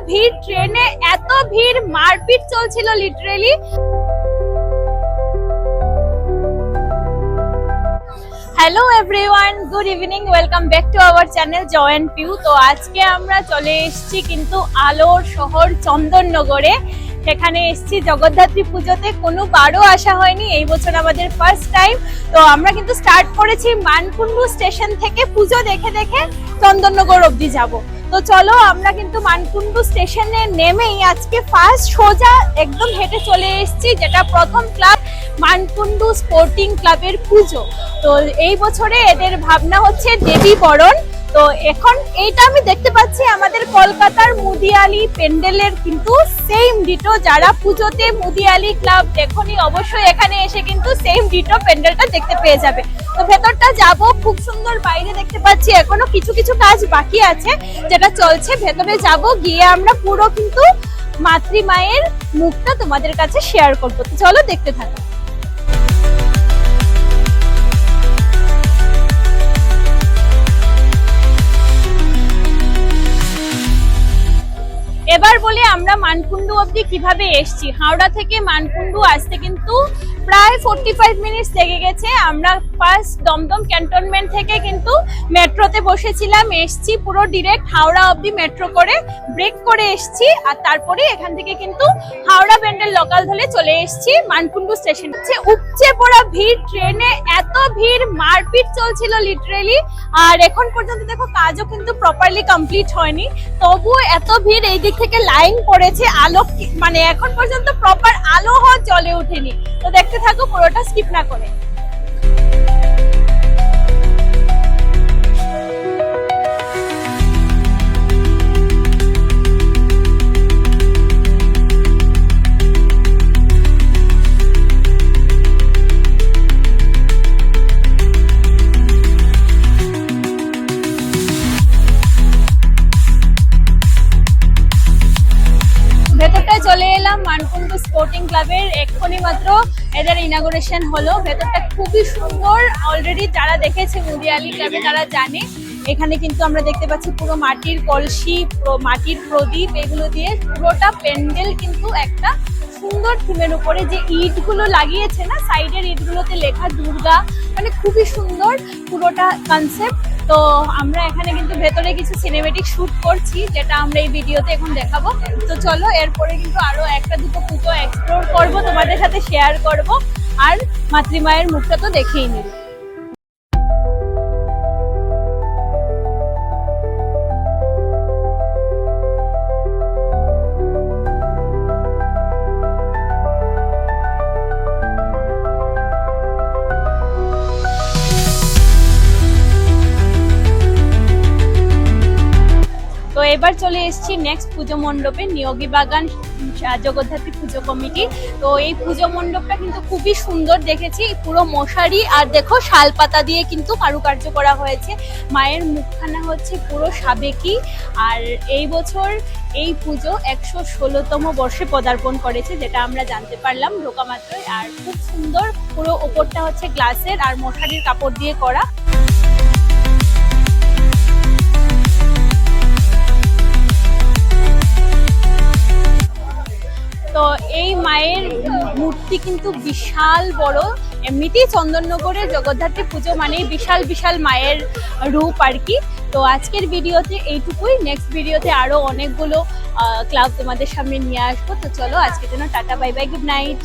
ভিড়, ট্রেনে এত ভিড়, মারপিট চলছিল literally. Hello everyone, good evening, welcome back to our channel Joy and Piu. তো আজকে আমরা চলে এসেছি কিন্তু আলোর শহর চন্দননগরে। সেখানে এসেছি জগদ্ধাত্রী পুজোতে, কোনো বারও আসা হয়নি, এই বছর আমাদের ফার্স্ট টাইম। তো আমরা কিন্তু স্টার্ট করেছি মানকুণ্ডু স্টেশন থেকে, পুজো দেখে দেখে চন্দননগর অবধি যাব। তো চলো আমরা কিন্তু মানকুণ্ডু স্টেশনে নেমেই আজকে ফার্স্ট সোজা একদম হেঁটে চলে এসেছি, যেটা প্রথম ক্লাব মানকুণ্ডু স্পোর্টিং ক্লাবের পুজো। তো এই বছরে এদের ভাবনা হচ্ছে দেবী বরণ। তো এখন এইটা আমি দেখতে পাচ্ছি আমাদের কলকাতার মুদিয়ালি প্যান্ডেলের কিন্তু সেম ডিটো। যারা পুজোতে মুদিয়ালি ক্লাব দেখনি, অবশ্যই এখানে এসে কিন্তু সেম ডিটো প্যান্ডেলটা দেখতে পেয়ে যাবে। তো ভেতরটা যাব, খুব সুন্দর বাইরে দেখতে পাচ্ছি, এখনো কিছু কিছু কাজ বাকি আছে যেটা চলছে। ভেতরে যাব, গিয়ে আমরা পুরো কিন্তু মাতৃমায়ের মুখটা তোমাদের কাছে শেয়ার করবো। তো চলো দেখতে থাকো। এবার বলি আমরা মানকুণ্ডু অবধি কিভাবে এসেছি। হাওড়া থেকে মানকুণ্ডু আসতে কিন্তু প্রায় 45 মিনিটস লেগে গেছে। আমরা ফার্স্ট দমদম ক্যান্টনমেন্ট থেকে কিন্তু মেট্রোতে বসেছিলাম, এসছি পুরো ডিরেক্ট হাওড়া অবধি মেট্রো করে, ব্রেক করে এসছি। আর তারপরে এখান থেকে কিন্তু হাওড়া ব্যান্ডেল লোকাল ধরে চলে এসছি মানকুণ্ডু স্টেশন। উপচে পড়া ভিড়, ট্রেনে এত ভিড়, মারপিট চলছিল লিটারেলি। আর এখন পর্যন্ত দেখো কাজও কিন্তু প্রপারলি কমপ্লিট হয়নি, তবুও এত ভিড়। এই দিক থেকে লাইন পড়েছে, আলো মানে এখন পর্যন্ত প্রপার আলো জ্বলে ওঠেনি। তো দেখতে থাকো পুরোটা স্কিপ না করে। ভেতরটায় চলে এলাম মানকুণ্ডু স্পোর্টিং ক্লাবের। এক্ষুনি মাত্র এদের ইনাগুরেশন হলো। ভেতরটা খুবই সুন্দর, অলরেডি যারা দেখেছে মুদিয়ালি ক্লাবে তারা জানে। এখানে কিন্তু আমরা দেখতে পাচ্ছি পুরো মাটির কলসি, মাটির প্রদীপ, এগুলো দিয়ে পুরোটা প্যান্ডেল কিন্তু একটা সুন্দর থিমের উপরে। যে ইটগুলো লাগিয়েছে না, সাইডের ইটগুলোতে লেখা দুর্গা, মানে খুবই সুন্দর পুরোটা কনসেপ্ট। তো আমরা এখানে কিন্তু ভেতরে কিছু সিনেমেটিক শুট করছি, যেটা আমরা এই ভিডিওতে এখন দেখাবো। তো চলো এরপরে কিন্তু আরো একটা দুটো পুজো এক্সপ্লোর করব, তোমাদের সাথে শেয়ার করব। আর মাতৃমায়ের মুখটা তো দেখেই নিল। তো এবার চলে এসেছি নেক্সট পুজো মণ্ডপে, নিয়োগী বাগান জগদ্ধাত্রী পুজো কমিটি। তো এই পুজো মণ্ডপটা কিন্তু খুবই সুন্দর দেখেছি, পুরো মশারি আর দেখো শালপাতা দিয়ে কিন্তু কারুকার্য করা হয়েছে। মায়ের মুখখানা হচ্ছে পুরো সাবেকি। আর এই বছর এই পুজো 116তম বর্ষে পদার্পণ করেছে, যেটা আমরা জানতে পারলাম ঢোকা মাত্রই। আর খুব সুন্দর, পুরো ওপরটা হচ্ছে গ্লাসের আর মশারির কাপড় দিয়ে করা। তো এই মায়ের মূর্তি কিন্তু বিশাল বড়। এমনিতেই চন্দননগরে জগদ্ধাত্রী পুজো মানেই বিশাল বিশাল মায়ের রূপ আর কি। তো আজকের ভিডিওতে এইটুকুই, নেক্সট ভিডিওতে আরো অনেকগুলো ক্লাব তোমাদের সামনে নিয়ে আসবো। তো চলো আজকের জন্য tata, bye bye, good night.